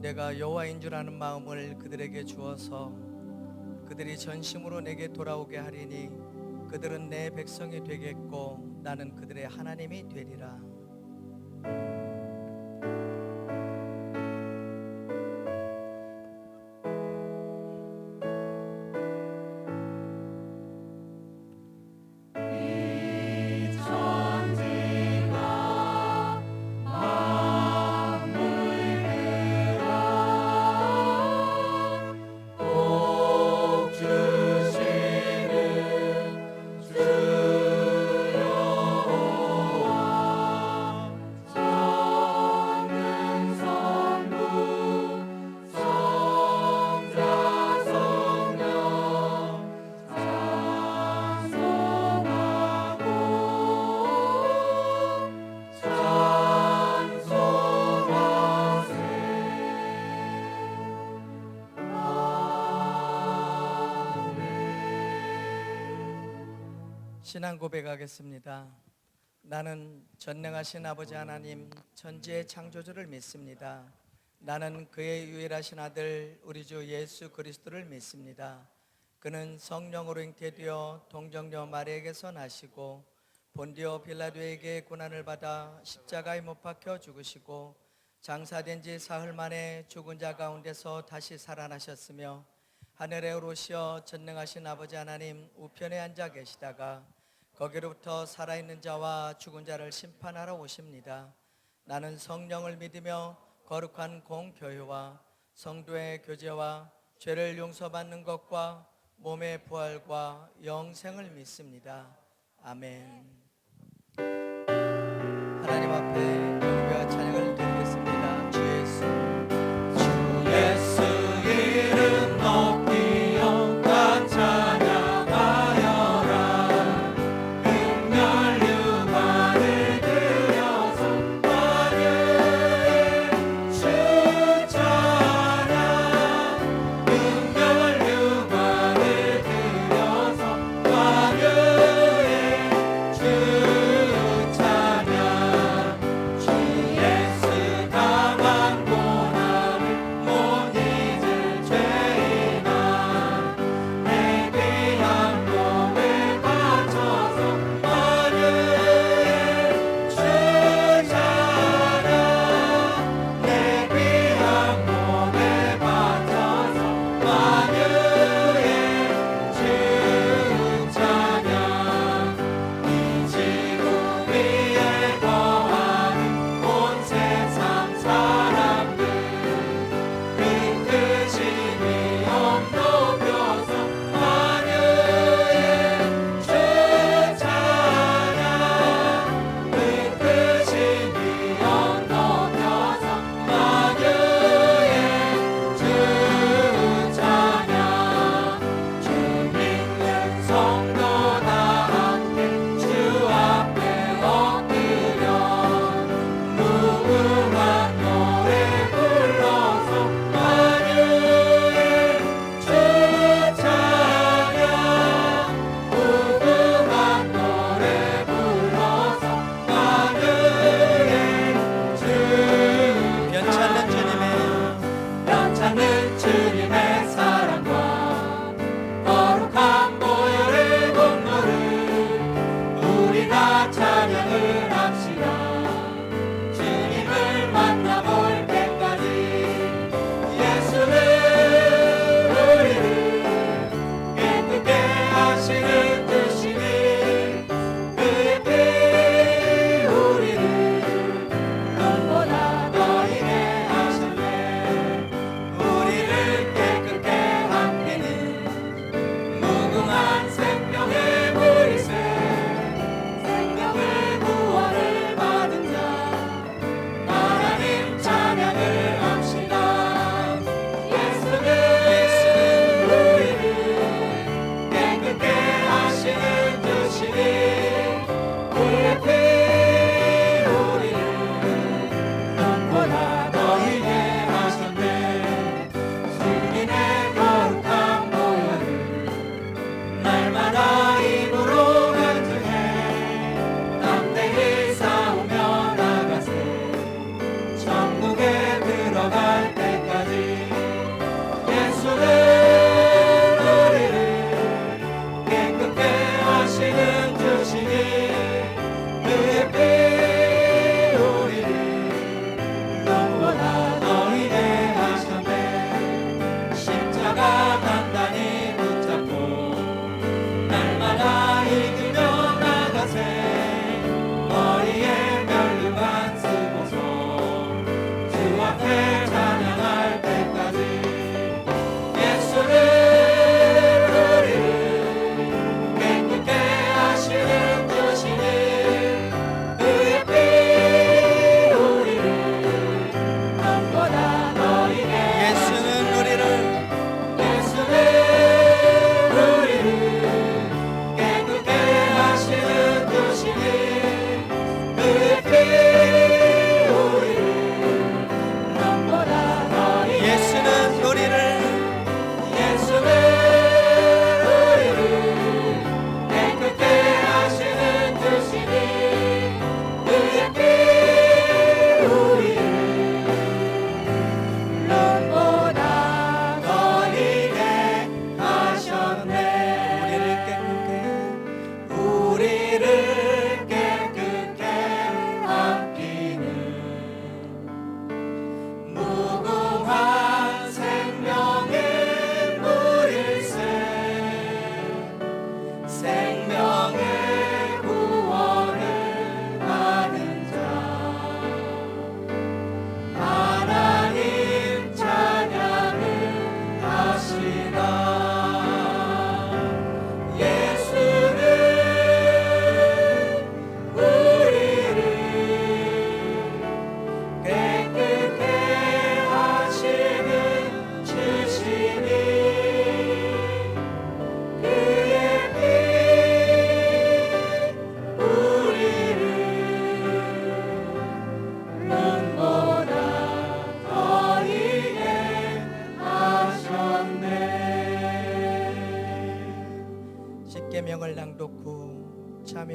내가 여호와인 줄 아는 마음을 그들에게 주어서 그들이 전심으로 내게 돌아오게 하리니 그들은 내 백성이 되겠고 나는 그들의 하나님이 되리라. 신앙 고백하겠습니다. 나는 전능하신 아버지 하나님 천지의 창조주를 믿습니다. 나는 그의 유일하신 아들 우리 주 예수 그리스도를 믿습니다. 그는 성령으로 잉태되어 동정녀 마리아에게서 나시고 본디오 빌라도에게 고난을 받아 십자가에 못 박혀 죽으시고 장사된 지 사흘 만에 죽은 자 가운데서 다시 살아나셨으며 하늘에 오르시어 전능하신 아버지 하나님 우편에 앉아 계시다가 거기로부터 살아있는 자와 죽은 자를 심판하러 오십니다. 나는 성령을 믿으며 거룩한 공교회와 성도의 교제와 죄를 용서받는 것과 몸의 부활과 영생을 믿습니다. 아멘. 하나님 앞에 경배와 찬양을 드리겠습니다. 주 예수 이름 높이 영광 찬양하여라. 은별 유만을 들여서 환영의 주 찬양. 은별 유만을 들여서 환영의 주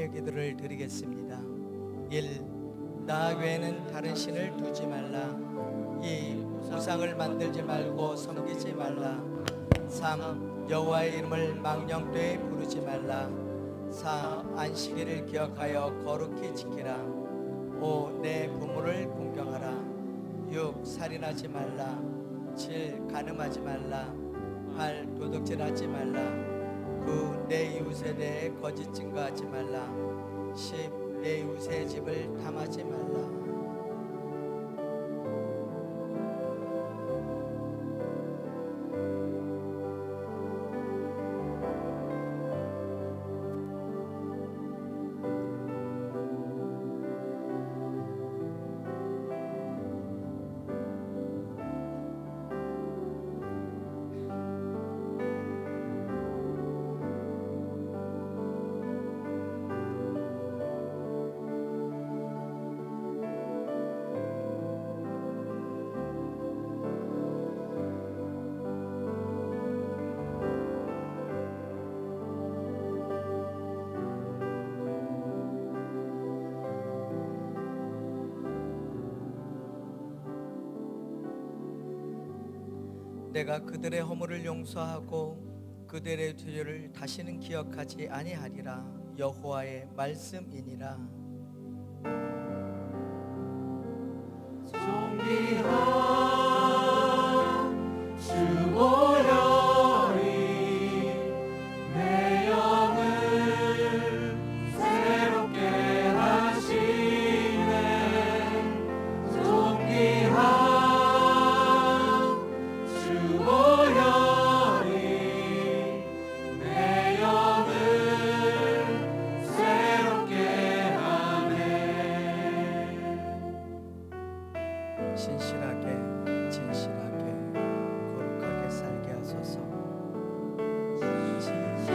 간구의 기도를 드리겠습니다. 1. 나 외에는 다른 신을 두지 말라. 2. 우상을 만들지 말고 섬기지 말라. 3. 여호와의 이름을 망령되이 부르지 말라. 4. 안식일을 기억하여 거룩히 지키라. 5. 내 부모를 공경하라. 6. 살인하지 말라. 7. 간음하지 말라. 8. 도둑질하지 말라. 9. 내 이웃에 대해 거짓 증거하지 말라. 10. 내 이웃의 집을 탐하지 말라. 내가 그들의 허물을 용서하고 그들의 죄를 다시는 기억하지 아니하리라. 여호와의 말씀이니라. 존귀한 주 보혈이 내 영을 새롭게 하시네. 존귀한 신실하게 진실하게 거룩하게 살게 하소서.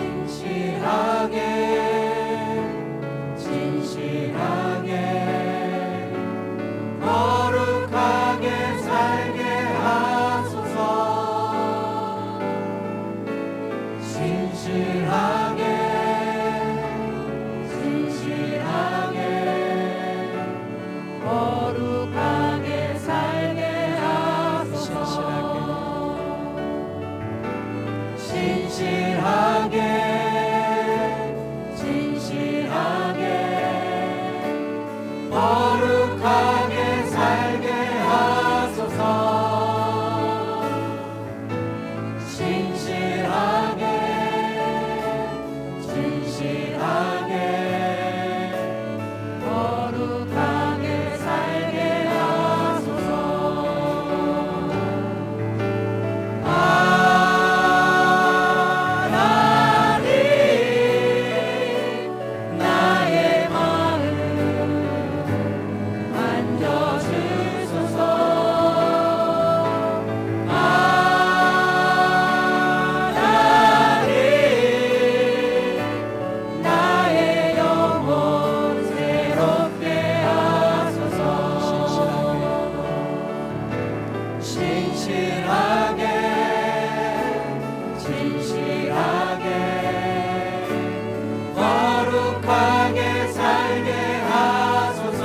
진실하게 진실하게 거룩하게 살게 하소서. 진실하게 진실하게 거룩하게 살게 진실하게 진실하게 거룩하게 살게 하소서. 진실하게 진실하게 거룩하게 살게 하소서.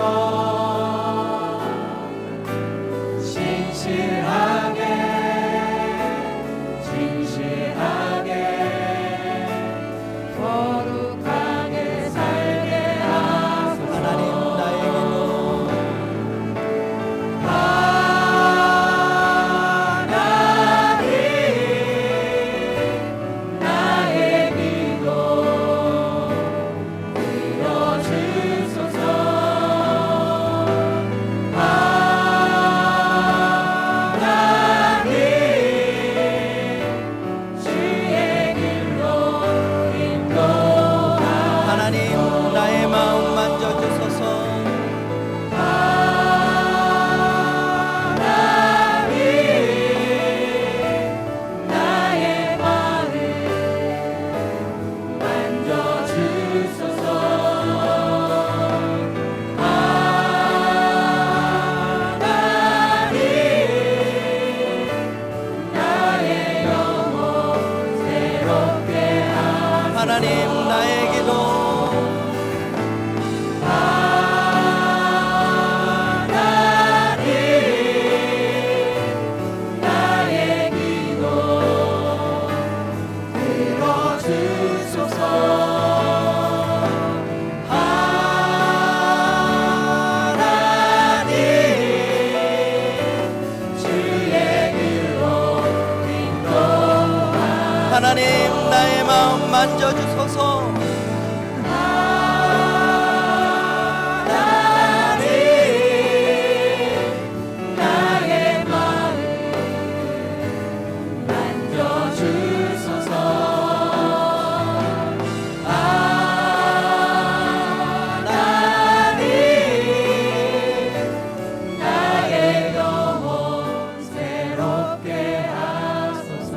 나의 마음 만져주소서. 나의 마음 만져주소서. 하나님 나의 영혼 새롭게 하소서.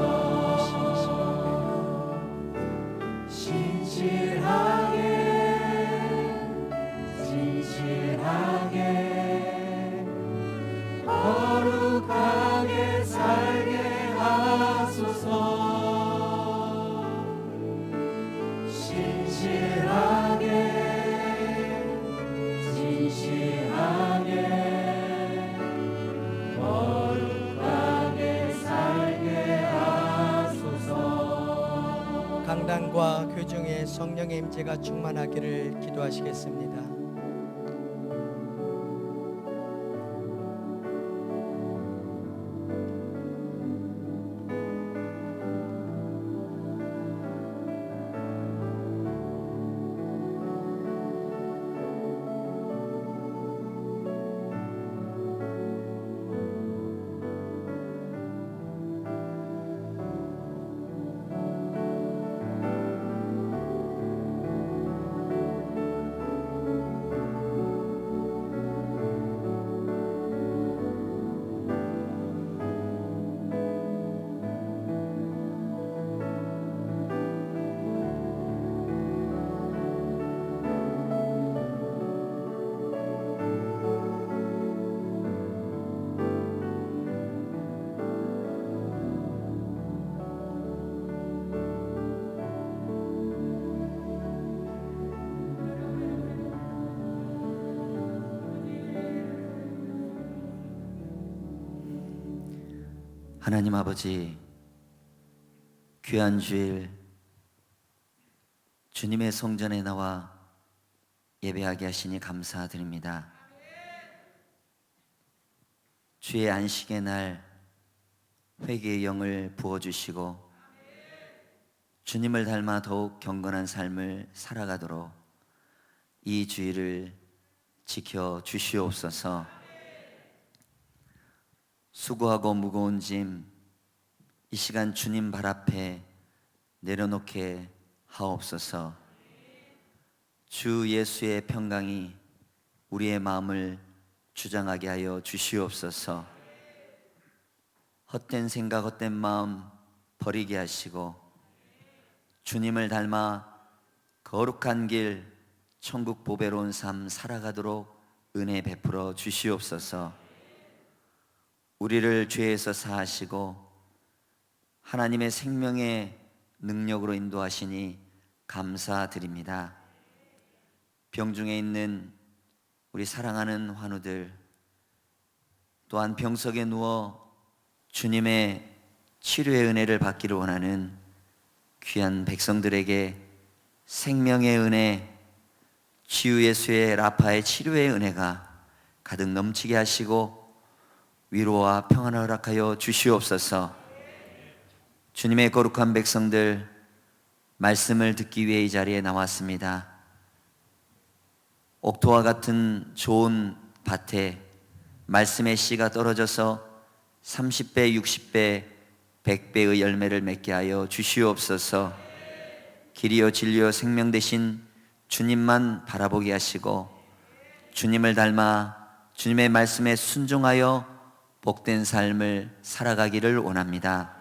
신실하게 거룩하게 살게 하소서. 진실하게 거룩하게 살게 하소서. 강단과 교중에 성령의 임재가 충만하기를 기도하시겠습니다. 하나님 아버지, 귀한 주일 주님의 성전에 나와 예배하게 하시니 감사드립니다. 주의 안식의 날 회개의 영을 부어주시고 주님을 닮아 더욱 경건한 삶을 살아가도록 이 주일을 지켜 주시옵소서. 수고하고 무거운 짐 이 시간 주님 발 앞에 내려놓게 하옵소서. 주 예수의 평강이 우리의 마음을 주장하게 하여 주시옵소서. 헛된 생각, 헛된 마음 버리게 하시고 주님을 닮아 거룩한 길, 천국 보배로운 삶 살아가도록 은혜 베풀어 주시옵소서. 우리를 죄에서 사하시고 하나님의 생명의 능력으로 인도하시니 감사드립니다. 병중에 있는 우리 사랑하는 환우들, 또한 병석에 누워 주님의 치료의 은혜를 받기를 원하는 귀한 백성들에게 생명의 은혜, 주 예수의 라파의 치료의 은혜가 가득 넘치게 하시고 위로와 평안을 허락하여 주시옵소서. 주님의 거룩한 백성들, 말씀을 듣기 위해 이 자리에 나왔습니다. 옥토와 같은 좋은 밭에 말씀의 씨가 떨어져서 30배, 60배, 100배의 열매를 맺게 하여 주시옵소서. 길이요 진리요 생명 되신 주님만 바라보게 하시고 주님을 닮아 주님의 말씀에 순종하여 복된 삶을 살아가기를 원합니다.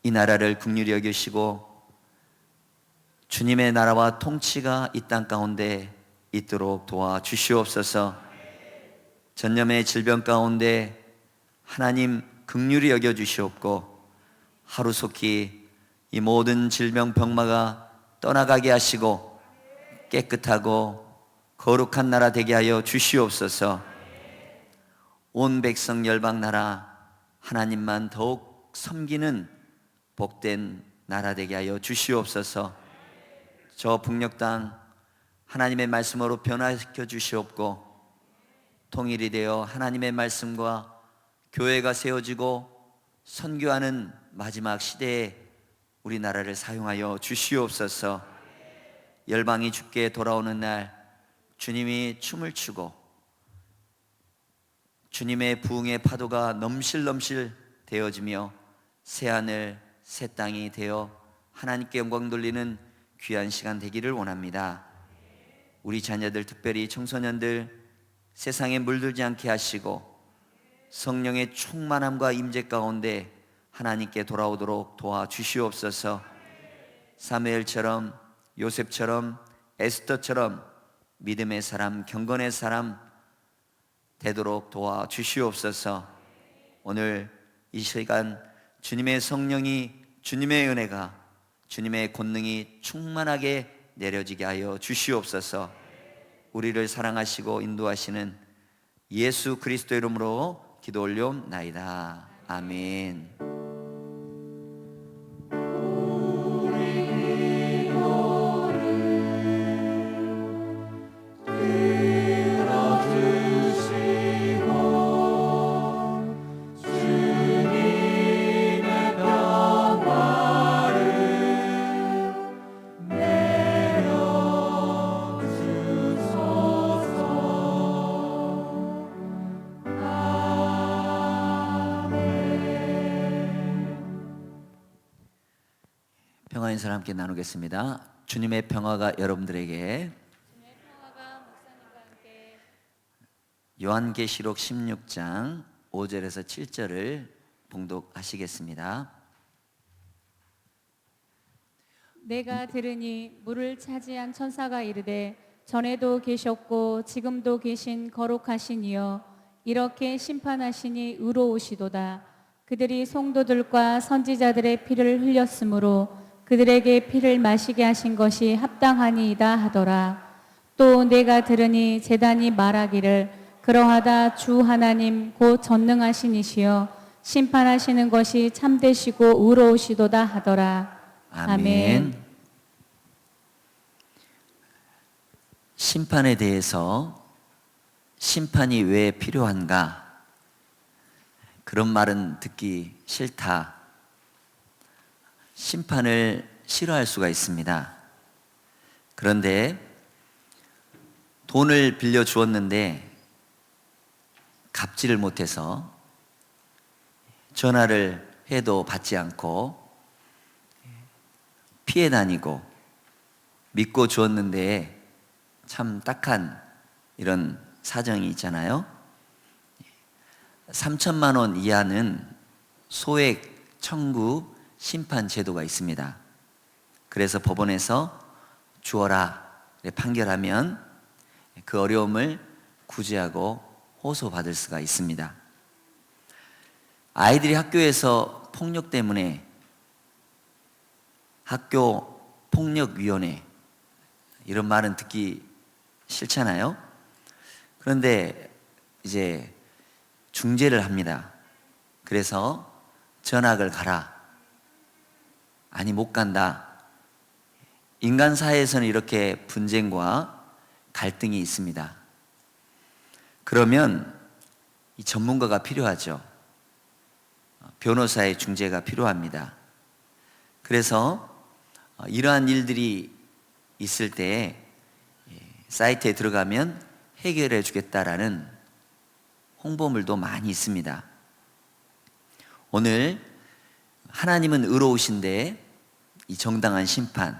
이 나라를 긍휼히 여기시고 주님의 나라와 통치가 이 땅 가운데 있도록 도와주시옵소서. 전염의 질병 가운데 하나님 긍휼히 여겨주시옵고 하루속히 이 모든 질병 병마가 떠나가게 하시고 깨끗하고 거룩한 나라 되게 하여 주시옵소서. 온 백성 열방 나라 하나님만 더욱 섬기는 복된 나라 되게 하여 주시옵소서. 저 북녘 땅 하나님의 말씀으로 변화시켜 주시옵고 통일이 되어 하나님의 말씀과 교회가 세워지고 선교하는 마지막 시대에 우리나라를 사용하여 주시옵소서. 열방이 주께 돌아오는 날 주님이 춤을 추고 주님의 부흥의 파도가 넘실넘실 되어지며 새하늘 새 땅이 되어 하나님께 영광 돌리는 귀한 시간 되기를 원합니다. 우리 자녀들, 특별히 청소년들 세상에 물들지 않게 하시고 성령의 충만함과 임재 가운데 하나님께 돌아오도록 도와주시옵소서. 사무엘처럼, 요셉처럼, 에스더처럼 믿음의 사람, 경건의 사람 되도록 도와주시옵소서. 오늘 이 시간 주님의 성령이, 주님의 은혜가, 주님의 권능이 충만하게 내려지게 하여 주시옵소서. 우리를 사랑하시고 인도하시는 예수 그리스도 이름으로 기도 올려옵나이다. 아멘. 평화 인사를 함께 나누겠습니다. 주님의 평화가 여러분들에게. 주님의 평화가 목사님과 함께. 요한계시록 16장 5절에서 7절을 봉독하시겠습니다. 내가 들으니 물을 차지한 천사가 이르되 전에도 계셨고 지금도 계신 거룩하신 이여 이렇게 심판하시니 의로우시도다. 그들이 성도들과 선지자들의 피를 흘렸으므로 그들에게 피를 마시게 하신 것이 합당하니이다 하더라. 또 내가 들으니 제단이 말하기를 그러하다 주 하나님 곧 전능하신 이시여 심판하시는 것이 참되시고 의로우시도다 하더라. 아멘. 심판에 대해서 심판이 왜 필요한가? 그런 말은 듣기 싫다. 심판을 싫어할 수가 있습니다. 그런데 돈을 빌려 주었는데 갚지를 못해서 전화를 해도 받지 않고 피해 다니고 믿고 주었는데 참 딱한 이런 사정이 있잖아요. 3천만 원 이하는 소액 청구 심판 제도가 있습니다. 그래서 법원에서 주어라 판결하면 그 어려움을 구제하고 호소받을 수가 있습니다. 아이들이 학교에서 폭력 때문에 학교 폭력위원회 이런 말은 듣기 싫잖아요. 그런데 이제 중재를 합니다. 그래서 전학을 가라. 아니 못 간다. 인간 사회에서는 이렇게 분쟁과 갈등이 있습니다. 그러면 이 전문가가 필요하죠. 변호사의 중재가 필요합니다. 그래서 이러한 일들이 있을 때 사이트에 들어가면 해결해 주겠다라는 홍보물도 많이 있습니다. 오늘 하나님은 의로우신데 이 정당한 심판,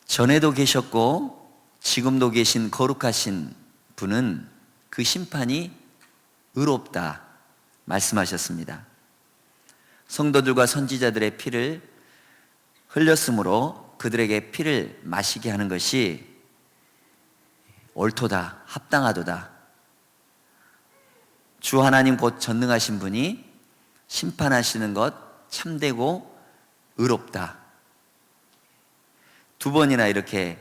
전에도 계셨고 지금도 계신 거룩하신 분은 그 심판이 의롭다 말씀하셨습니다. 성도들과 선지자들의 피를 흘렸으므로 그들에게 피를 마시게 하는 것이 옳도다, 합당하도다. 주 하나님 곧 전능하신 분이 심판하시는 것 참되고 의롭다. 두 번이나 이렇게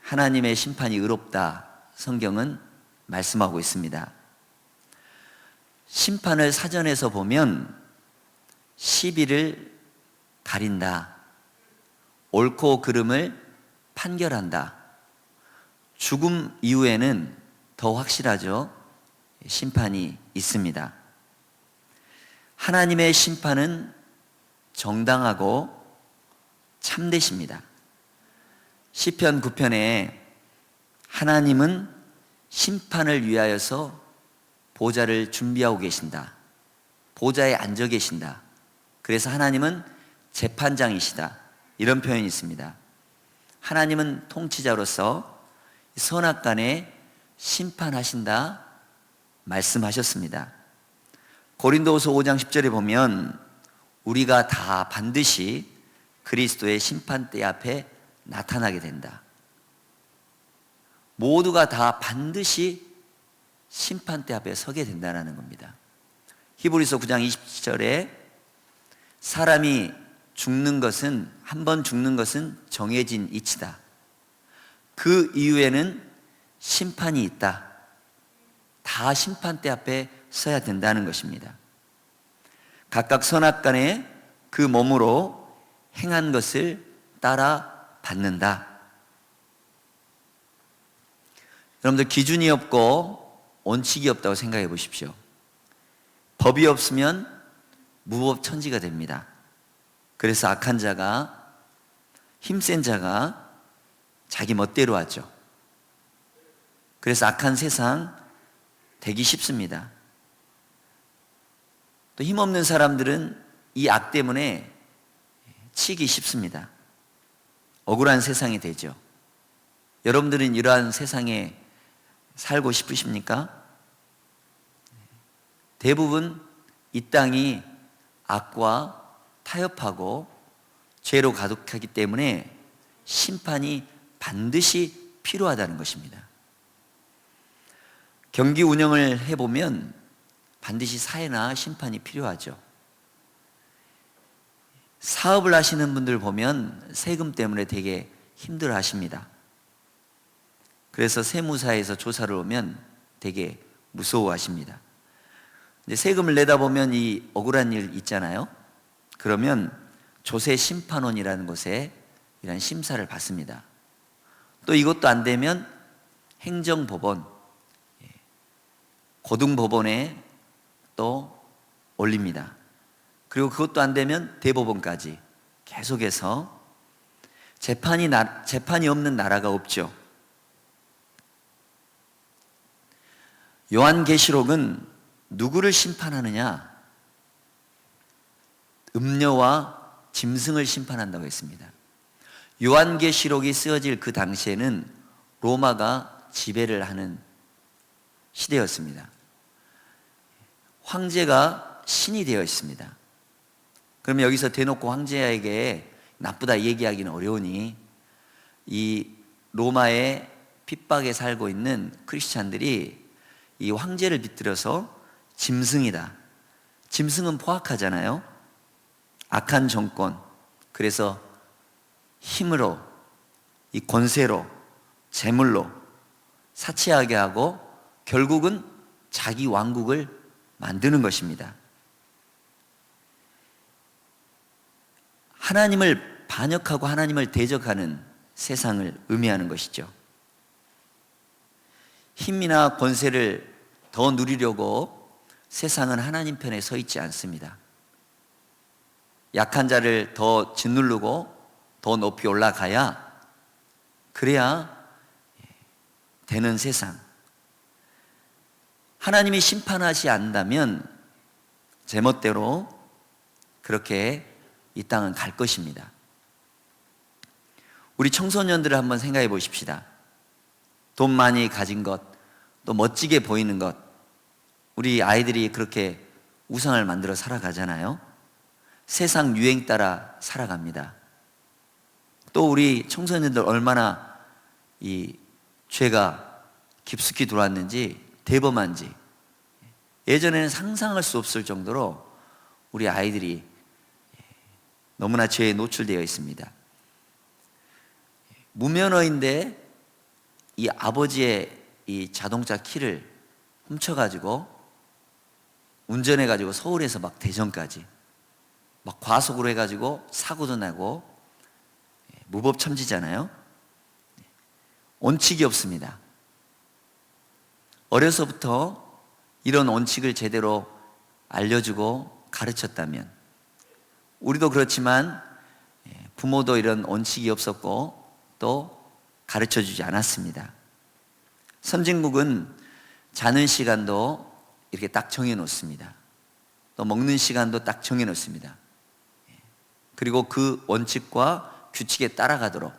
하나님의 심판이 의롭다 성경은 말씀하고 있습니다. 심판을 사전에서 보면 시비를 가린다. 옳고 그름을 판결한다. 죽음 이후에는 더 확실하죠. 심판이 있습니다. 하나님의 심판은 정당하고 참되십니다. 시편 9편에 하나님은 심판을 위하여서 보좌를 준비하고 계신다. 보좌에 앉아 계신다. 그래서 하나님은 재판장이시다. 이런 표현이 있습니다. 하나님은 통치자로서 선악간에 심판하신다 말씀하셨습니다. 고린도후서 5장 10절에 보면 우리가 다 반드시 그리스도의 심판대 앞에 나타나게 된다. 모두가 다 반드시 심판대 앞에 서게 된다는 겁니다. 히브리서 9장 20절에 사람이 죽는 것은, 한 번 죽는 것은 정해진 이치다. 그 이후에는 심판이 있다. 다 심판대 앞에 서야 된다는 것입니다. 각각 선악간에 그 몸으로 행한 것을 따라 받는다. 여러분들, 기준이 없고 원칙이 없다고 생각해 보십시오. 법이 없으면 무법천지가 됩니다. 그래서 악한 자가, 힘센 자가 자기 멋대로 하죠. 그래서 악한 세상 되기 쉽습니다. 또 힘없는 사람들은 이 악 때문에 치기 쉽습니다. 억울한 세상이 되죠. 여러분들은 이러한 세상에 살고 싶으십니까? 대부분 이 땅이 악과 타협하고 죄로 가득하기 때문에 심판이 반드시 필요하다는 것입니다. 경기 운영을 해보면 반드시 사회나 심판이 필요하죠. 사업을 하시는 분들 보면 세금 때문에 되게 힘들어 하십니다. 그래서 세무사에서 조사를 오면 되게 무서워하십니다. 근데 세금을 내다 보면 이 억울한 일 있잖아요. 그러면 조세심판원이라는 곳에 이런 심사를 받습니다. 또 이것도 안 되면 행정법원, 고등법원에 또 올립니다. 그리고 그것도 안 되면 대법원까지 계속해서 재판이 없는 나라가 없죠. 요한계시록은 누구를 심판하느냐? 음녀와 짐승을 심판한다고 했습니다. 요한계시록이 쓰여질 그 당시에는 로마가 지배를 하는 시대였습니다. 황제가 신이 되어 있습니다. 그러면 여기서 대놓고 황제에게 나쁘다 얘기하기는 어려우니 이 로마의 핍박에 살고 있는 크리스찬들이 이 황제를 비틀어서 짐승이다. 짐승은 포악하잖아요. 악한 정권. 그래서 힘으로, 이 권세로, 재물로 사치하게 하고 결국은 자기 왕국을 만드는 것입니다. 하나님을 반역하고 하나님을 대적하는 세상을 의미하는 것이죠. 힘이나 권세를 더 누리려고 세상은 하나님 편에 서 있지 않습니다. 약한 자를 더 짓누르고 더 높이 올라가야, 그래야 되는 세상. 하나님이 심판하지 않는다면 제멋대로 그렇게 이 땅은 갈 것입니다. 우리 청소년들을 한번 생각해 보십시다. 돈 많이 가진 것, 또 멋지게 보이는 것, 우리 아이들이 그렇게 우상을 만들어 살아가잖아요. 세상 유행 따라 살아갑니다. 또 우리 청소년들 얼마나 이 죄가 깊숙이 들어왔는지, 대범한지 예전에는 상상할 수 없을 정도로 우리 아이들이 너무나 죄에 노출되어 있습니다. 무면허인데 이 아버지의 이 자동차 키를 훔쳐가지고 운전해가지고 서울에서 막 대전까지 막 과속으로 해가지고 사고도 나고 무법천지잖아요. 원칙이 없습니다. 어려서부터 이런 원칙을 제대로 알려주고 가르쳤다면, 우리도 그렇지만 부모도 이런 원칙이 없었고 또 가르쳐 주지 않았습니다. 선진국은 자는 시간도 이렇게 딱 정해 놓습니다. 또 먹는 시간도 딱 정해 놓습니다. 그리고 그 원칙과 규칙에 따라가도록.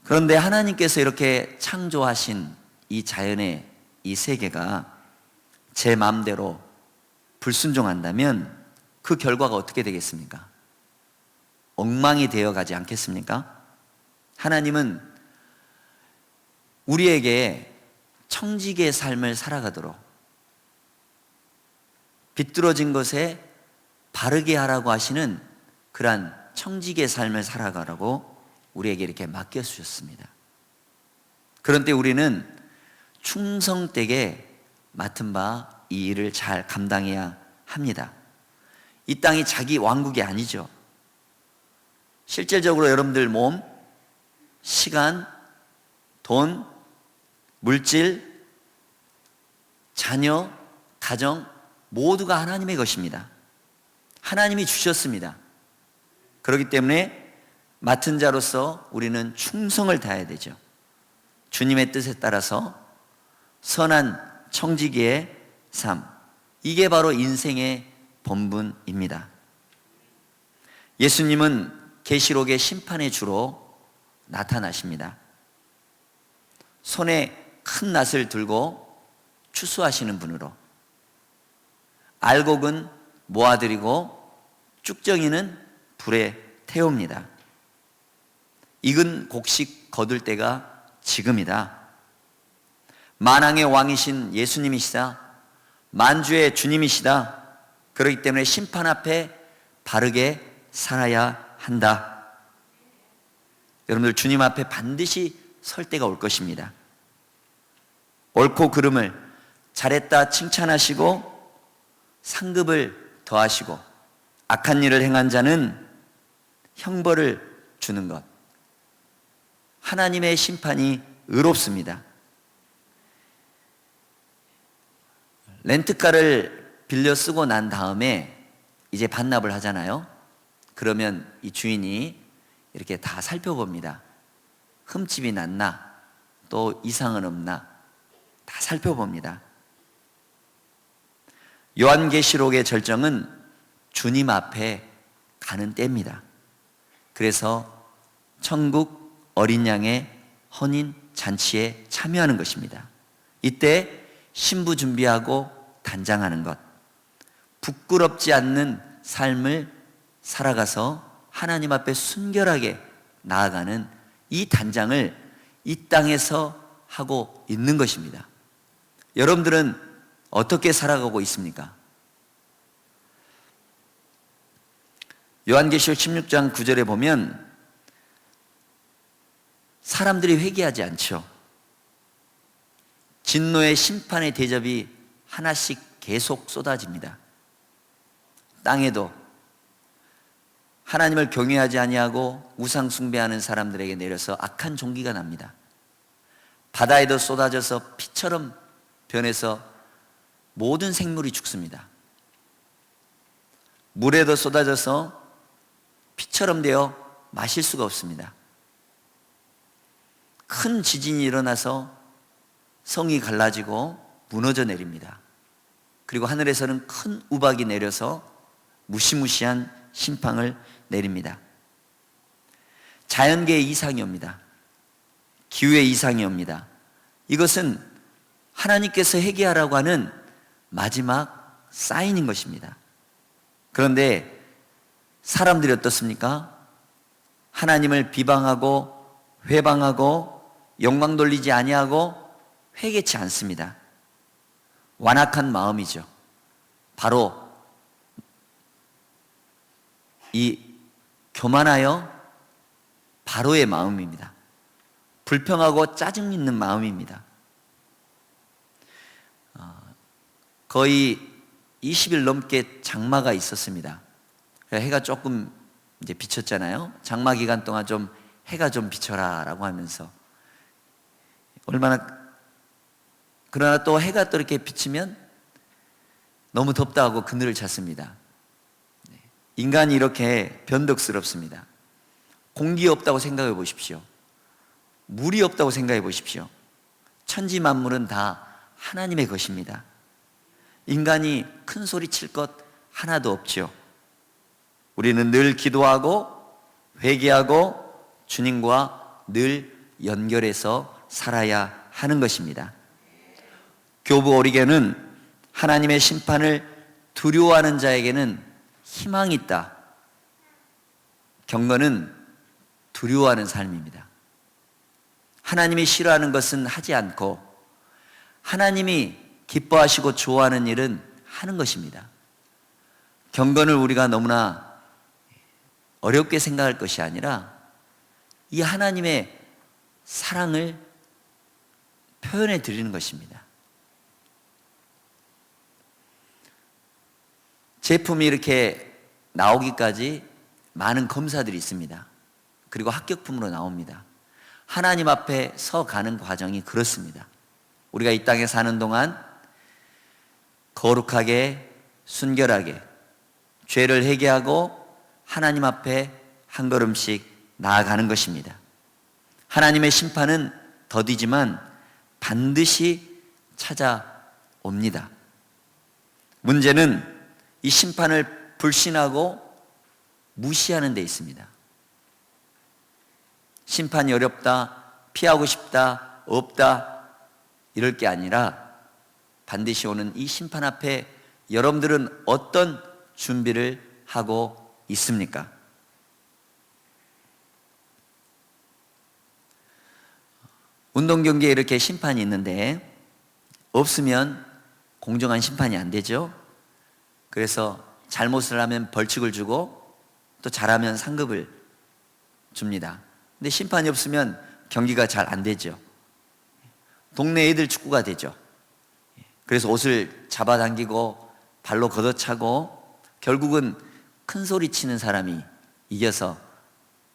그런데 하나님께서 이렇게 창조하신 이 자연의 이 세계가 제 마음대로 불순종한다면 그 결과가 어떻게 되겠습니까? 엉망이 되어 가지 않겠습니까? 하나님은 우리에게 청지기의 삶을 살아가도록 비뚤어진 것에 바르게 하라고 하시는 그러한 청지기의 삶을 살아가라고 우리에게 이렇게 맡겨주셨습니다. 그런데 우리는 충성되게 맡은 바 이 일을 잘 감당해야 합니다. 이 땅이 자기 왕국이 아니죠. 실질적으로 여러분들 몸, 시간, 돈, 물질, 자녀, 가정 모두가 하나님의 것입니다. 하나님이 주셨습니다. 그렇기 때문에 맡은 자로서 우리는 충성을 다해야 되죠. 주님의 뜻에 따라서 선한 청지기의 삶, 이게 바로 인생의 본분입니다. 예수님은 계시록의 심판의 주로 나타나십니다. 손에 큰 낫을 들고 추수하시는 분으로, 알곡은 모아들이고 쭉정이는 불에 태웁니다. 익은 곡식 거둘 때가 지금이다. 만왕의 왕이신 예수님이시다. 만주의 주님이시다. 그렇기 때문에 심판 앞에 바르게 살아야 한다. 여러분들 주님 앞에 반드시 설 때가 올 것입니다. 옳고 그름을 잘했다 칭찬하시고 상급을 더하시고 악한 일을 행한 자는 형벌을 주는 것. 하나님의 심판이 의롭습니다. 렌트카를 빌려 쓰고 난 다음에 이제 반납을 하잖아요. 그러면 이 주인이 이렇게 다 살펴봅니다. 흠집이 났나? 또 이상은 없나? 다 살펴봅니다. 요한계시록의 절정은 주님 앞에 가는 때입니다. 그래서 천국 어린 양의 혼인 잔치에 참여하는 것입니다. 이때 신부 준비하고 단장하는 것, 부끄럽지 않는 삶을 살아가서 하나님 앞에 순결하게 나아가는 이 단장을 이 땅에서 하고 있는 것입니다. 여러분들은 어떻게 살아가고 있습니까? 요한계시록 16장 9절에 보면 사람들이 회개하지 않죠. 진노의 심판의 대접이 하나씩 계속 쏟아집니다. 땅에도 하나님을 경외하지 아니하고 우상 숭배하는 사람들에게 내려서 악한 종기가 납니다. 바다에도 쏟아져서 피처럼 변해서 모든 생물이 죽습니다. 물에도 쏟아져서 피처럼 되어 마실 수가 없습니다. 큰 지진이 일어나서 성이 갈라지고 무너져 내립니다. 그리고 하늘에서는 큰 우박이 내려서 무시무시한 심판을 내립니다. 자연계의 이상이 옵니다. 기후의 이상이 옵니다. 이것은 하나님께서 회개하라고 하는 마지막 사인인 것입니다. 그런데 사람들이 어떻습니까? 하나님을 비방하고 회방하고 영광 돌리지 아니하고 회개치 않습니다. 완악한 마음이죠. 바로 이 교만하여 바로의 마음입니다. 불평하고 짜증 있는 마음입니다. 거의 20일 넘게 장마가 있었습니다. 해가 조금 이제 비쳤잖아요. 장마 기간 동안 좀 해가 좀 비쳐라라고 하면서 그러나 또 해가 또 이렇게 비치면 너무 덥다 하고 그늘을 찾습니다. 인간이 이렇게 변덕스럽습니다. 공기 없다고 생각해 보십시오. 물이 없다고 생각해 보십시오. 천지 만물은 다 하나님의 것입니다. 인간이 큰 소리 칠 것 하나도 없죠. 우리는 늘 기도하고 회개하고 주님과 늘 연결해서 살아야 하는 것입니다. 교부 오리겐은 하나님의 심판을 두려워하는 자에게는 희망이 있다. 경건은 두려워하는 삶입니다. 하나님이 싫어하는 것은 하지 않고 하나님이 기뻐하시고 좋아하는 일은 하는 것입니다. 경건을 우리가 너무나 어렵게 생각할 것이 아니라 이 하나님의 사랑을 표현해 드리는 것입니다. 제품이 이렇게 나오기까지 많은 검사들이 있습니다. 그리고 합격품으로 나옵니다. 하나님 앞에 서 가는 과정이 그렇습니다. 우리가 이 땅에 사는 동안 거룩하게 순결하게 죄를 회개하고 하나님 앞에 한 걸음씩 나아가는 것입니다. 하나님의 심판은 더디지만 반드시 찾아옵니다. 문제는 이 심판을 불신하고 무시하는 데 있습니다. 심판이 어렵다, 피하고 싶다, 없다 이럴 게 아니라 반드시 오는 이 심판 앞에 여러분들은 어떤 준비를 하고 있습니까? 운동 경기에 이렇게 심판이 있는데 없으면 공정한 심판이 안 되죠. 그래서 잘못을 하면 벌칙을 주고 또 잘하면 상급을 줍니다. 근데 심판이 없으면 경기가 잘 안 되죠. 동네 애들 축구가 되죠. 그래서 옷을 잡아당기고 발로 걷어차고 결국은 큰 소리 치는 사람이 이겨서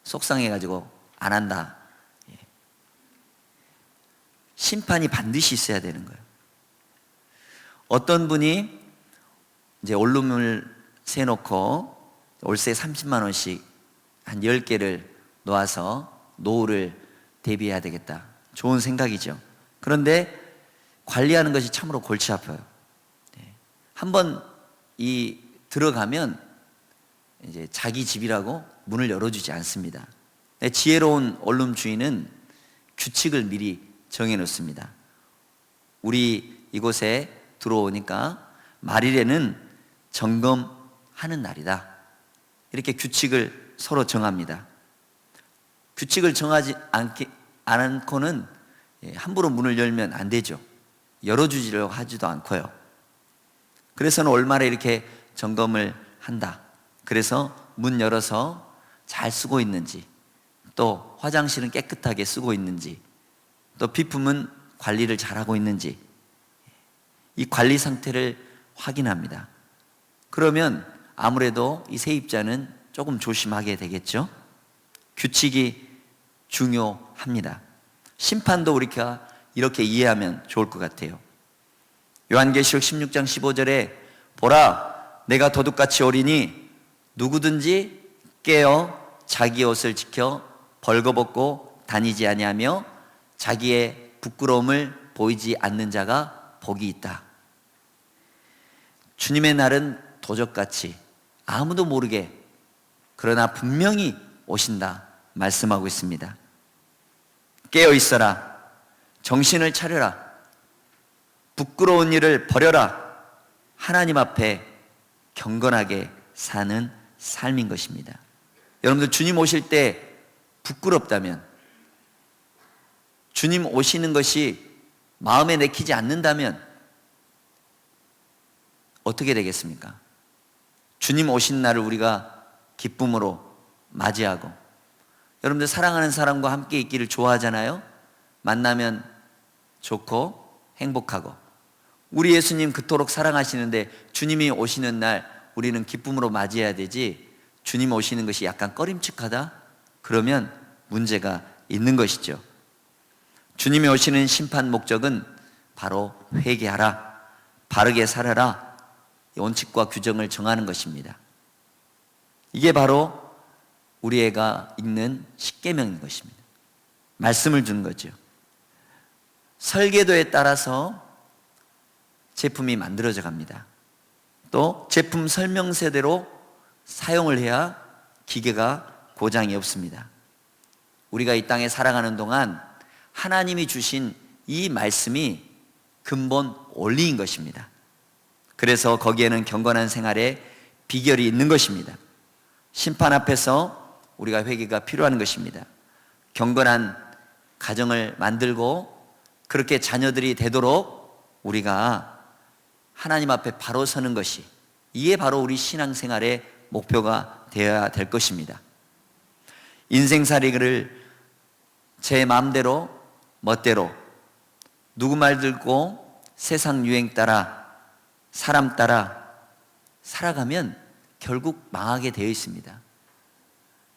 속상해가지고 안 한다. 심판이 반드시 있어야 되는 거예요. 어떤 분이 이제 원룸을 세놓고 월세 30만 원씩 한 10개를 놓아서 노후를 대비해야 되겠다. 좋은 생각이죠. 그런데 관리하는 것이 참으로 골치 아파요. 한번 들어가면 이제 자기 집이라고 문을 열어주지 않습니다. 지혜로운 원룸 주인은 규칙을 미리 정해놓습니다. 우리 이곳에 들어오니까 말일에는 점검하는 날이다. 이렇게 규칙을 서로 정합니다. 규칙을 정하지 않고는 함부로 문을 열면 안 되죠. 열어주지려고 하지도 않고요. 그래서는 월말에 이렇게 점검을 한다. 그래서 문 열어서 잘 쓰고 있는지, 또 화장실은 깨끗하게 쓰고 있는지, 또 비품은 관리를 잘하고 있는지, 이 관리 상태를 확인합니다. 그러면 아무래도 이 세입자는 조금 조심하게 되겠죠. 규칙이 중요합니다. 심판도 우리가 이렇게 이해하면 좋을 것 같아요. 요한계시록 16장 15절에 보라 내가 도둑같이 오리니 누구든지 깨어 자기 옷을 지켜 벌거벗고 다니지 아니하며 자기의 부끄러움을 보이지 않는 자가 복이 있다. 주님의 날은 도적같이 아무도 모르게 그러나 분명히 오신다 말씀하고 있습니다. 깨어 있어라. 정신을 차려라. 부끄러운 일을 버려라. 하나님 앞에 경건하게 사는 삶인 것입니다. 여러분들 주님 오실 때 부끄럽다면, 주님 오시는 것이 마음에 내키지 않는다면 어떻게 되겠습니까? 주님 오신 날을 우리가 기쁨으로 맞이하고, 여러분들 사랑하는 사람과 함께 있기를 좋아하잖아요. 만나면 좋고 행복하고, 우리 예수님 그토록 사랑하시는데 주님이 오시는 날 우리는 기쁨으로 맞이해야 되지, 주님 오시는 것이 약간 꺼림칙하다? 그러면 문제가 있는 것이죠. 주님이 오시는 심판 목적은 바로 회개하라, 바르게 살아라, 원칙과 규정을 정하는 것입니다. 이게 바로 우리 애가 읽는 십계명인 것입니다. 말씀을 주는 거죠. 설계도에 따라서 제품이 만들어져 갑니다. 또 제품 설명서대로 사용을 해야 기계가 고장이 없습니다. 우리가 이 땅에 살아가는 동안 하나님이 주신 이 말씀이 근본 원리인 것입니다. 그래서 거기에는 경건한 생활의 비결이 있는 것입니다. 심판 앞에서 우리가 회개가 필요한 것입니다. 경건한 가정을 만들고 그렇게 자녀들이 되도록 우리가 하나님 앞에 바로 서는 것이, 이게 바로 우리 신앙생활의 목표가 되어야 될 것입니다. 인생살이를 제 마음대로 멋대로 누구 말 듣고 세상 유행 따라 사람 따라 살아가면 결국 망하게 되어 있습니다.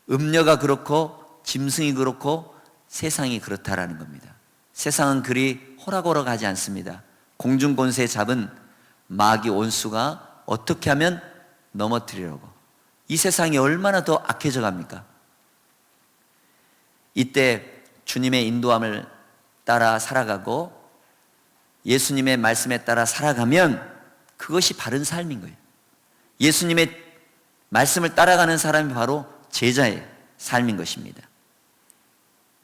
음녀가 그렇고 짐승이 그렇고 세상이 그렇다라는 겁니다. 세상은 그리 호락호락 하지 않습니다. 공중권세 잡은 마귀 원수가 어떻게 하면 넘어뜨리려고, 이 세상이 얼마나 더 악해져 갑니까? 이때 주님의 인도함을 따라 살아가고 예수님의 말씀에 따라 살아가면 그것이 바른 삶인 거예요. 예수님의 말씀을 따라가는 사람이 바로 제자의 삶인 것입니다.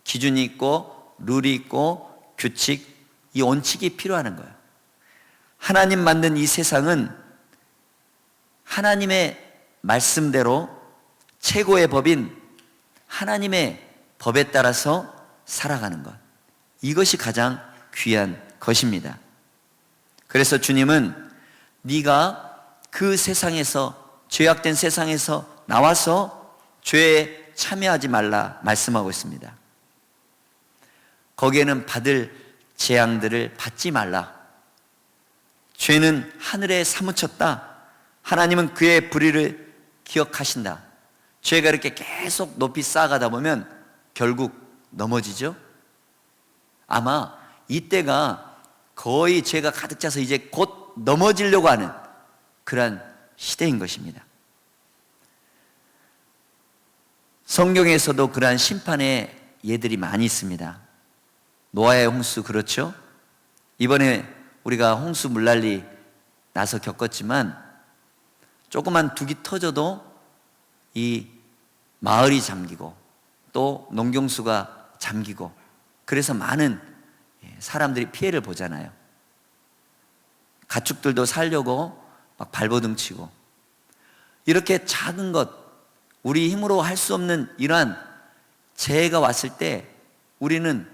기준이 있고 룰이 있고 규칙, 이 원칙이 필요한 거예요. 하나님 만든 이 세상은 하나님의 말씀대로 최고의 법인 하나님의 법에 따라서 살아가는 것, 이것이 가장 귀한 것입니다. 그래서 주님은 네가 그 세상에서, 죄악된 세상에서 나와서 죄에 참여하지 말라 말씀하고 있습니다. 거기에는 받을 재앙들을 받지 말라. 죄는 하늘에 사무쳤다. 하나님은 그의 불의를 기억하신다. 죄가 이렇게 계속 높이 쌓아가다 보면 결국 넘어지죠. 아마 이때가 거의 죄가 가득 차서 이제 곧 넘어지려고 하는 그러한 시대인 것입니다. 성경에서도 그러한 심판의 예들이 많이 있습니다. 노아의 홍수, 그렇죠? 이번에 우리가 홍수 물난리 나서 겪었지만 조그만 둑이 터져도 이 마을이 잠기고 또 농경수가 잠기고, 그래서 많은 사람들이 피해를 보잖아요. 가축들도 살려고 막 발버둥 치고, 이렇게 작은 것, 우리 힘으로 할 수 없는 이러한 재해가 왔을 때 우리는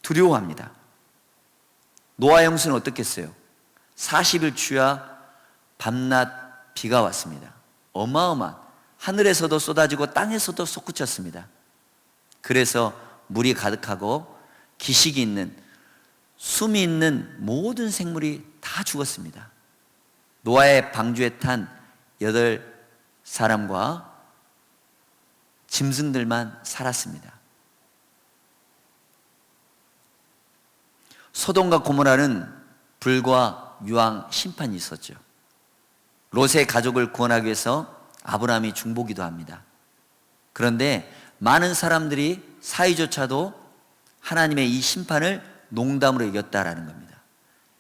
두려워합니다. 노아의 홍수는 어떻겠어요? 40일 주야 밤낮 비가 왔습니다. 어마어마한, 하늘에서도 쏟아지고 땅에서도 솟구쳤습니다. 그래서 물이 가득하고 기식이 있는, 숨이 있는 모든 생물이 다 죽었습니다. 노아의 방주에 탄 8사람과 짐승들만 살았습니다. 소돔과 고모라는 불과 유황 심판이 있었죠. 롯의 가족을 구원하기 위해서 아브라함이 중보기도 합니다. 그런데 많은 사람들이 사이조차도 하나님의 이 심판을 농담으로 여겼다라는 겁니다.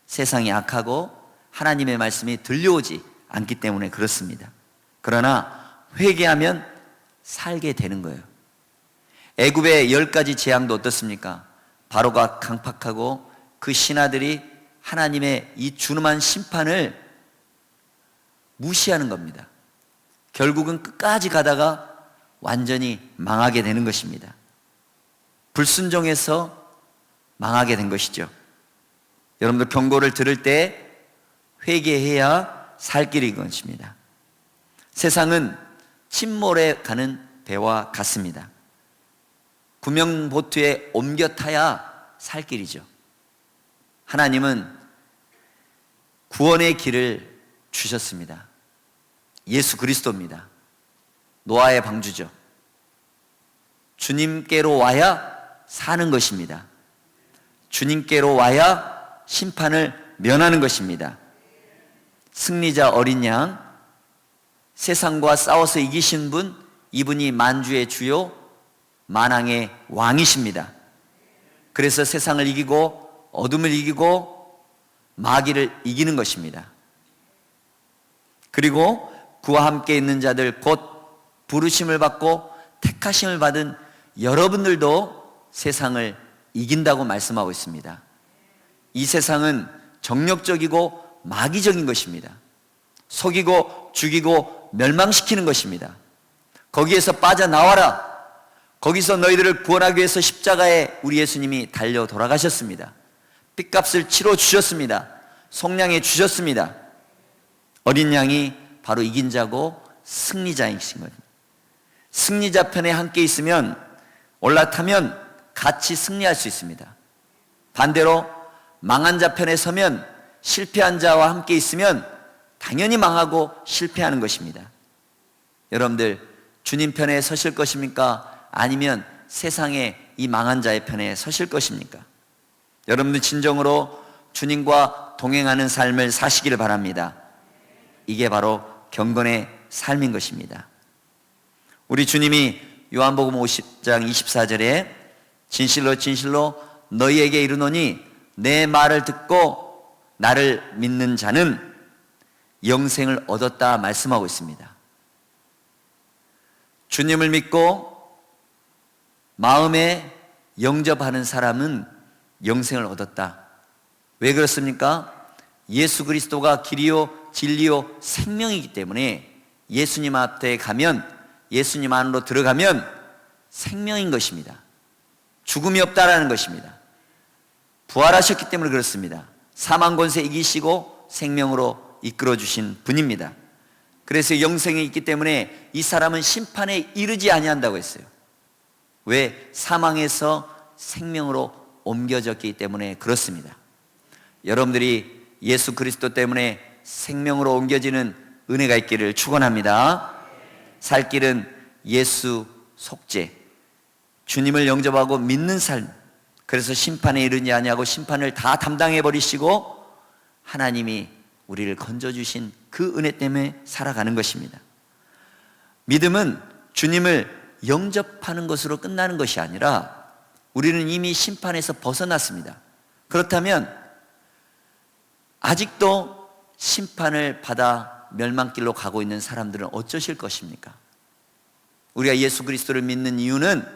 세상이 악하고 하나님의 말씀이 들려오지 않기 때문에 그렇습니다. 그러나 회개하면 살게 되는 거예요. 애굽의 10가지 재앙도 어떻습니까? 바로가 강팍하고 그 신하들이 하나님의 이 준엄한 심판을 무시하는 겁니다. 결국은 끝까지 가다가 완전히 망하게 되는 것입니다. 불순종해서 망하게 된 것이죠. 여러분들 경고를 들을 때 회개해야 살 길인 것입니다. 세상은 침몰에 가는 배와 같습니다. 구명보트에 옮겨 타야 살 길이죠. 하나님은 구원의 길을 주셨습니다. 예수 그리스도입니다. 노아의 방주죠. 주님께로 와야 사는 것입니다. 주님께로 와야 심판을 면하는 것입니다. 승리자 어린 양, 세상과 싸워서 이기신 분, 이분이 만주의 주요, 만왕의 왕이십니다. 그래서 세상을 이기고 어둠을 이기고 마귀를 이기는 것입니다. 그리고 그와 함께 있는 자들, 곧 부르심을 받고 택하심을 받은 여러분들도 세상을 이긴다고 말씀하고 있습니다. 이 세상은 정력적이고 마귀적인 것입니다. 속이고 죽이고 멸망시키는 것입니다. 거기에서 빠져나와라. 거기서 너희들을 구원하기 위해서 십자가에 우리 예수님이 달려 돌아가셨습니다. 핏값을 치러 주셨습니다. 속량해 주셨습니다. 어린 양이 바로 이긴 자고 승리자이신 거예요. 승리자 편에 함께 있으면, 올라타면 같이 승리할 수 있습니다. 반대로 망한 자 편에 서면, 실패한 자와 함께 있으면 당연히 망하고 실패하는 것입니다. 여러분들 주님 편에 서실 것입니까? 아니면 세상의 이 망한 자의 편에 서실 것입니까? 여러분들 진정으로 주님과 동행하는 삶을 사시기를 바랍니다. 이게 바로 경건의 삶인 것입니다. 우리 주님이 요한복음 50장 24절에 진실로 진실로 너희에게 이르노니 내 말을 듣고 나를 믿는 자는 영생을 얻었다 말씀하고 있습니다. 주님을 믿고 마음에 영접하는 사람은 영생을 얻었다. 왜 그렇습니까? 예수 그리스도가 길이요 진리요 생명이기 때문에 예수님 앞에 가면, 예수님 안으로 들어가면 생명인 것입니다. 죽음이 없다라는 것입니다. 부활하셨기 때문에 그렇습니다. 사망 권세 이기시고 생명으로 이끌어 주신 분입니다. 그래서 영생이 있기 때문에 이 사람은 심판에 이르지 아니한다고 했어요. 왜? 사망에서 생명으로 옮겨졌기 때문에 그렇습니다. 여러분들이 예수 그리스도 때문에 생명으로 옮겨지는 은혜가 있기를 축원합니다. 살 길은 예수 속죄, 주님을 영접하고 믿는 삶. 그래서 심판에 이르지 아니하고 심판을 다 담당해 버리시고 하나님이 우리를 건져주신 그 은혜 때문에 살아가는 것입니다. 믿음은 주님을 영접하는 것으로 끝나는 것이 아니라 우리는 이미 심판에서 벗어났습니다. 그렇다면 아직도 심판을 받아 멸망길로 가고 있는 사람들은 어쩌실 것입니까? 우리가 예수 그리스도를 믿는 이유는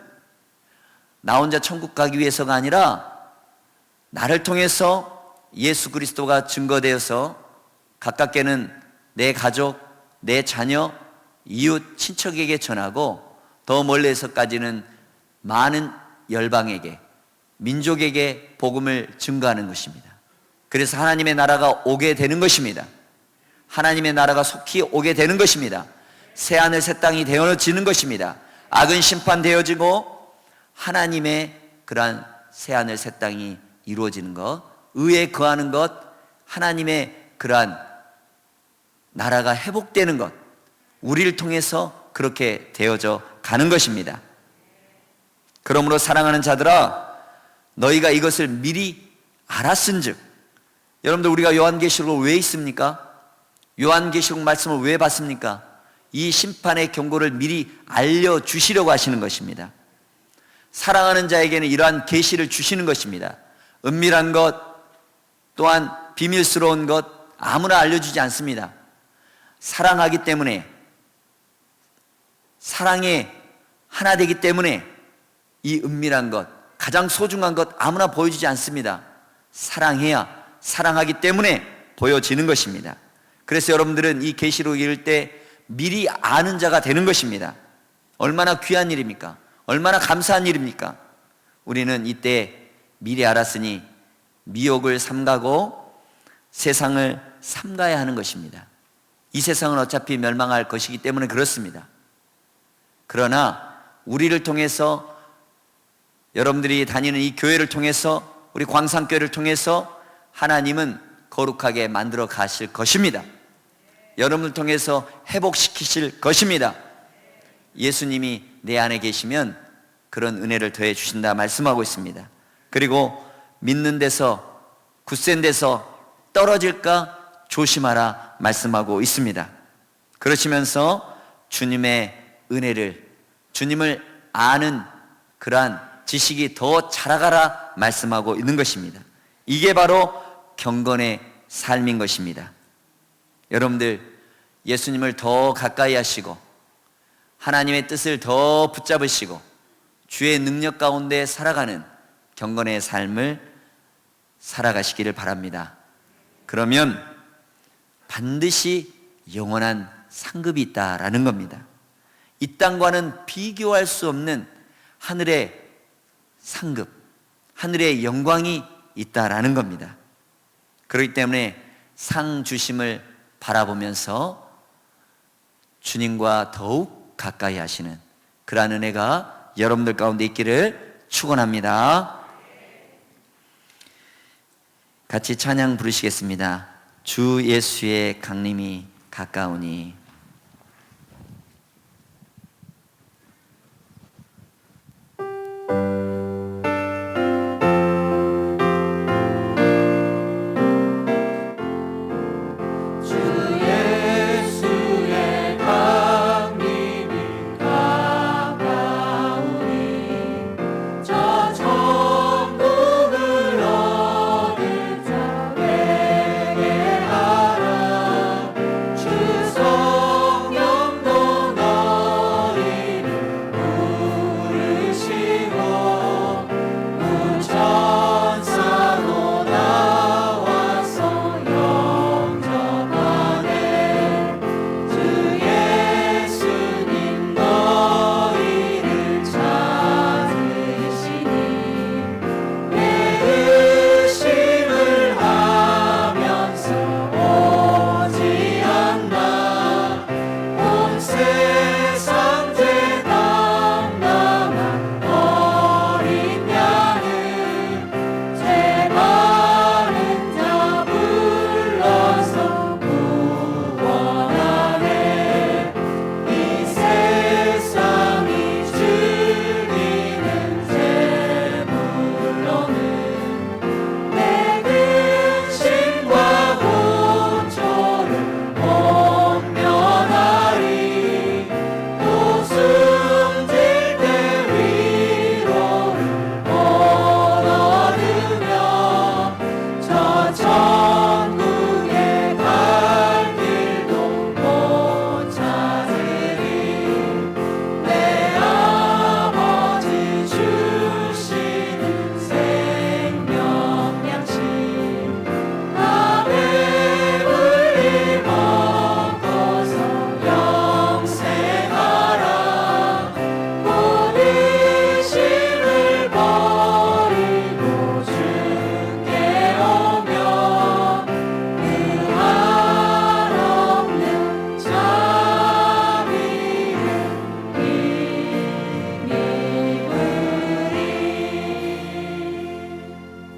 나 혼자 천국 가기 위해서가 아니라 나를 통해서 예수 그리스도가 증거되어서 가깝게는 내 가족, 내 자녀, 이웃, 친척에게 전하고 더 멀리에서까지는 많은 열방에게, 민족에게 복음을 증거하는 것입니다. 그래서 하나님의 나라가 오게 되는 것입니다. 하나님의 나라가 속히 오게 되는 것입니다. 새하늘 새 땅이 되어지는 것입니다. 악은 심판되어지고 하나님의 그러한 새하늘 새 땅이 이루어지는 것, 의에 거하는 것, 하나님의 그러한 나라가 회복되는 것, 우리를 통해서 그렇게 되어져 가는 것입니다. 그러므로 사랑하는 자들아, 너희가 이것을 미리 알았은즉. 여러분들 우리가 요한계시록을 왜 있습니까? 요한계시록 말씀을 왜 받습니까? 이 심판의 경고를 미리 알려주시려고 하시는 것입니다. 사랑하는 자에게는 이러한 계시를 주시는 것입니다. 은밀한 것, 또한 비밀스러운 것 아무나 알려주지 않습니다. 사랑하기 때문에, 사랑에 하나 되기 때문에 이 은밀한 것, 가장 소중한 것 아무나 보여주지 않습니다. 사랑해야, 사랑하기 때문에 보여지는 것입니다. 그래서 여러분들은 이 계시록 읽을 때 미리 아는 자가 되는 것입니다. 얼마나 귀한 일입니까? 얼마나 감사한 일입니까? 우리는 이때 미리 알았으니 미혹을 삼가고 세상을 삼가야 하는 것입니다. 이 세상은 어차피 멸망할 것이기 때문에 그렇습니다. 그러나 우리를 통해서, 여러분들이 다니는 이 교회를 통해서, 우리 광산교회를 통해서 하나님은 거룩하게 만들어 가실 것입니다. 여러분을 통해서 회복시키실 것입니다. 예수님이 내 안에 계시면 그런 은혜를 더해 주신다 말씀하고 있습니다. 그리고 믿는 데서, 굳센 데서 떨어질까 조심하라 말씀하고 있습니다. 그러시면서 주님의 은혜를, 주님을 아는 그러한 지식이 더 자라가라 말씀하고 있는 것입니다. 이게 바로 경건의 삶인 것입니다. 여러분들, 예수님을 더 가까이 하시고 하나님의 뜻을 더 붙잡으시고 주의 능력 가운데 살아가는 경건의 삶을 살아가시기를 바랍니다. 그러면 반드시 영원한 상급이 있다라는 겁니다. 이 땅과는 비교할 수 없는 하늘의 상급, 하늘의 영광이 있다라는 겁니다. 그렇기 때문에 상 주심을 바라보면서 주님과 더욱 가까이 하시는 그러한 은혜가 여러분들 가운데 있기를 축원합니다. 같이 찬양 부르시겠습니다. 주 예수의 강림이 가까우니.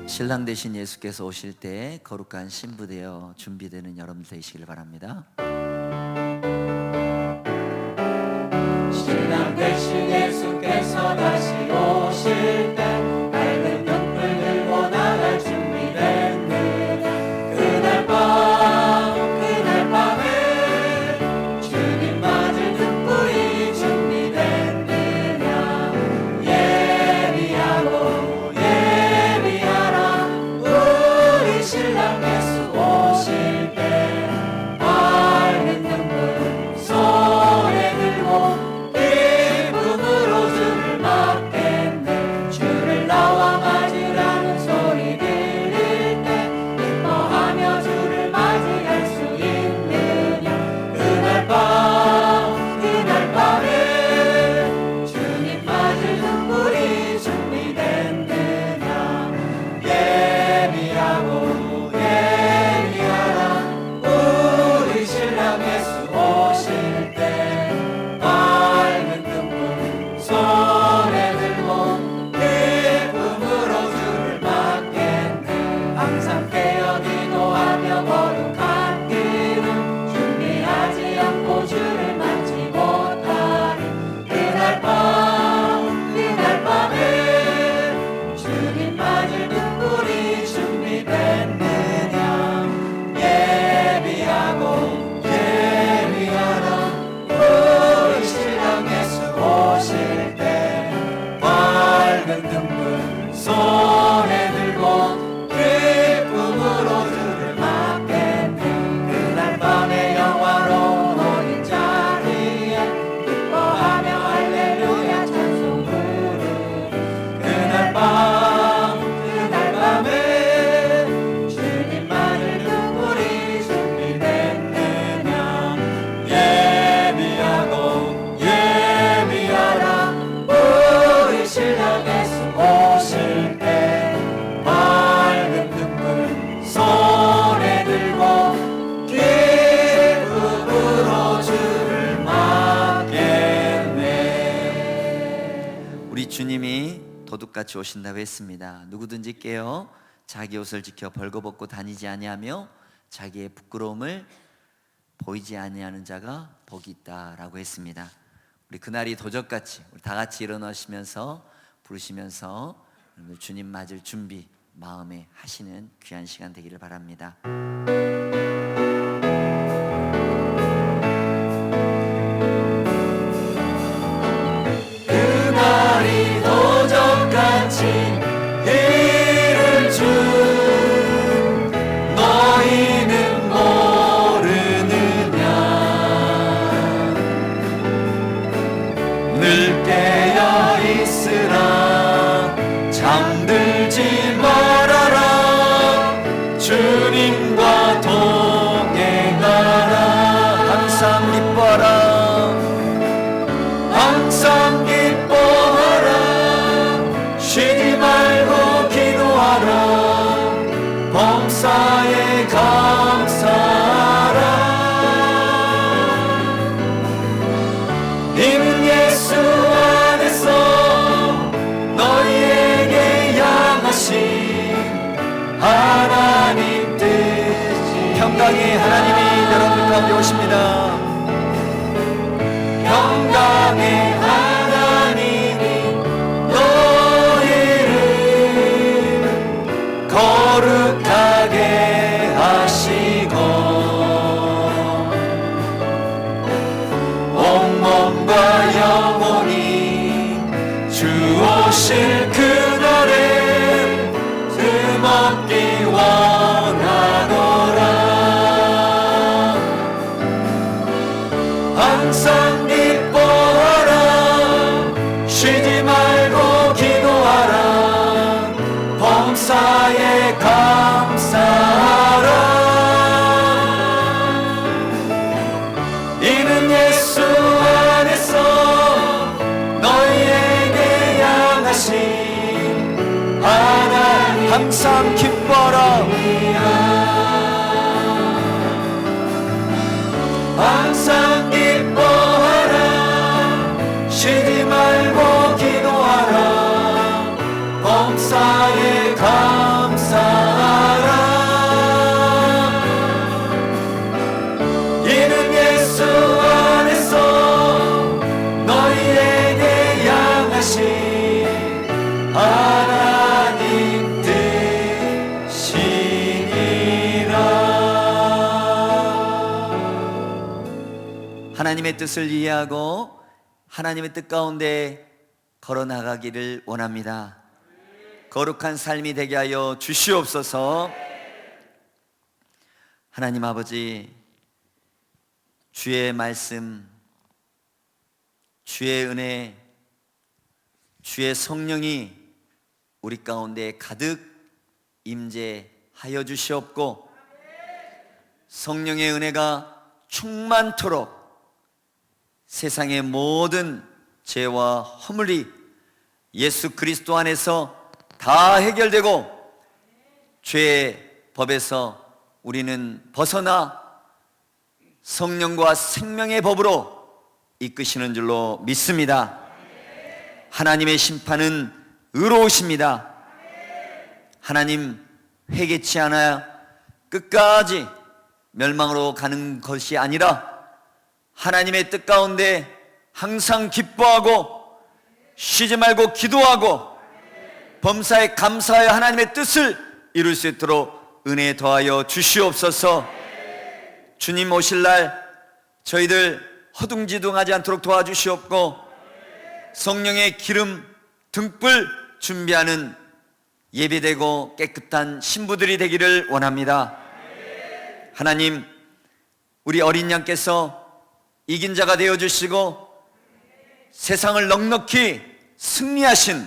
신랑 되신 예수께서 오실 때 거룩한 신부되어 준비되는 여러분 되시길 바랍니다. 신랑 되신 예수께서 다시 오실 때 밝은 등불 들고 나갈 준비됐느냐. 그날 밤에 주님 맞을 등불이 준비됐느냐. 예비하고 예비하라. 우리 신랑 예수 오실 때 밝은 등불 손에 들고 주님이 도둑같이 오신다고 했습니다. 누구든지 깨어 자기 옷을 지켜 벌거벗고 다니지 아니하며 자기의 부끄러움을 보이지 아니하는 자가 복이 있다라고 했습니다. 우리 그날이 도적같이 우리 다 같이 일어나시면서 부르시면서 주님 맞을 준비 마음에 하시는 귀한 시간 되기를 바랍니다. 그날이 도적같이 이를 줄 너희는 모르느냐. 늘 깨어 있으라 잠들지 말아라 주님과 동행하라. 항상 기뻐하라. 항상 기뻐하라 쉬지 말고 기도하라 범사에 감사하라. 이는 예수 안에서 너희에게 향하신 하나님 뜻이 평강의 하나님이 여러분 가운데 오십니다. 평강의 하나님이 너희를 거룩하게 하시고 온 몸과 영혼이 주 오실 그날에 흠없기 원하노라. 항상 기뻐하라 쉬지 말고 기도하라 범사에 감사하라. 이는 예수 안에서 너희에게 향하신 하나님 항상 기뻐하라. 항상 기뻐하라 쉬지 말고 기도하라 범사에 감사하라. 이는 예수 안에서 너희에게 향하신 하나님 뜻이니라. 하나님의 뜻을 이해하고 하나님의 뜻 가운데 걸어나가기를 원합니다. 거룩한 삶이 되게 하여 주시옵소서. 하나님 아버지, 주의 말씀, 주의 은혜, 주의 성령이 우리 가운데 가득 임재하여 주시옵고 성령의 은혜가 충만토록 세상의 모든 죄와 허물이 예수 그리스도 안에서 다 해결되고 죄의 법에서 우리는 벗어나 성령과 생명의 법으로 이끄시는 줄로 믿습니다. 하나님의 심판은 의로우십니다. 하나님 회개치 않아야 끝까지 멸망으로 가는 것이 아니라 하나님의 뜻 가운데 항상 기뻐하고 쉬지 말고 기도하고 범사에 감사하여 하나님의 뜻을 이룰 수 있도록 은혜 더하여 주시옵소서. 주님 오실 날 저희들 허둥지둥하지 않도록 도와주시옵고 성령의 기름 등불 준비하는 예배되고 깨끗한 신부들이 되기를 원합니다. 하나님, 우리 어린 양께서 이긴 자가 되어주시고 세상을 넉넉히 승리하신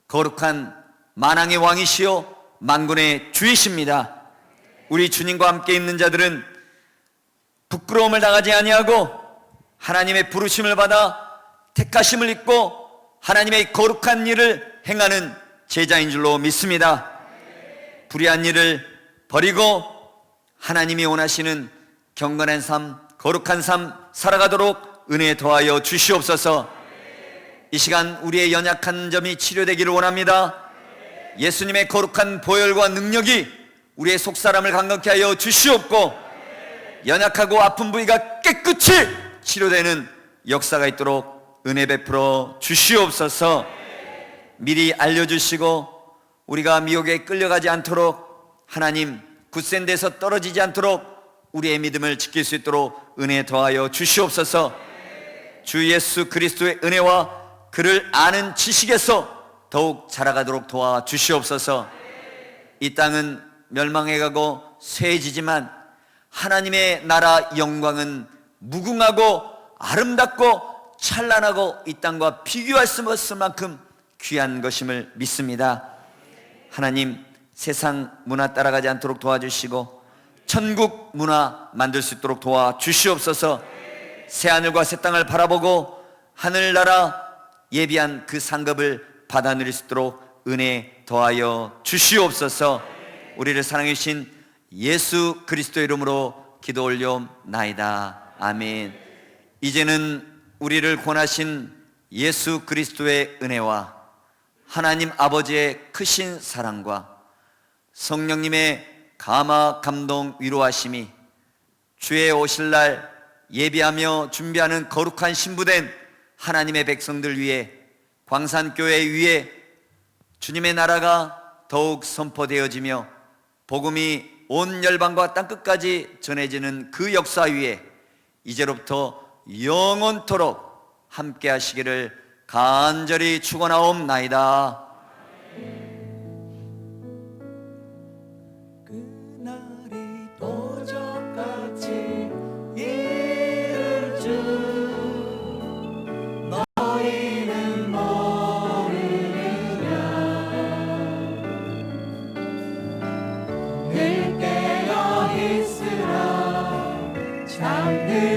거룩한 만왕의 왕이시요 만군의 주이십니다. 우리 주님과 함께 있는 자들은 부끄러움을 당하지 아니하고 하나님의 부르심을 받아 택하심을 입고 하나님의 거룩한 일을 행하는 제자인 줄로 믿습니다. 불의한 일을 버리고 하나님이 원하시는 경건한 삶, 거룩한 삶 살아가도록 은혜 더하여 주시옵소서. 이 시간 우리의 연약한 점이 치료되기를 원합니다. 예수님의 거룩한 보혈과 능력이 우리의 속사람을 강건케 하여 주시옵고, 연약하고 아픈 부위가 깨끗이 치료되는 역사가 있도록 은혜 베풀어 주시옵소서. 미리 알려주시고 우리가 미혹에 끌려가지 않도록, 하나님 굳센 데서 떨어지지 않도록 우리의 믿음을 지킬 수 있도록 은혜 더하여 주시옵소서. 주 예수 그리스도의 은혜와 그를 아는 지식에서 더욱 자라가도록 도와 주시옵소서. 이 땅은 멸망해가고 쇠해지지만 하나님의 나라 영광은 무궁하고 아름답고 찬란하고 이 땅과 비교할 수 없을 만큼 귀한 것임을 믿습니다. 하나님, 세상 문화 따라가지 않도록 도와주시고 천국 문화 만들 수 있도록 도와주시옵소서. 새하늘과 새 땅을 바라보고 하늘나라 예비한 그 상급을 받아 누릴 수 있도록 은혜 더하여 주시옵소서. 우리를 사랑해 주신 예수 그리스도의 이름으로 기도 올려옵나이다. 아멘. 이제는 우리를 권하신 예수 그리스도의 은혜와 하나님 아버지의 크신 사랑과 성령님의 감화 감동 위로하심이 주의 오실 날 예비하며 준비하는 거룩한 신부된 하나님의 백성들 위해, 광산교회 위에 주님의 나라가 더욱 선포되어지며 복음이 온 열방과 땅끝까지 전해지는 그 역사 위에 이제로부터 영원토록 함께 하시기를 간절히 축원하옵나이다. 그날이 도적같이 이를 줄 너희는 모르느냐. 늘 깨어 있으라 잠들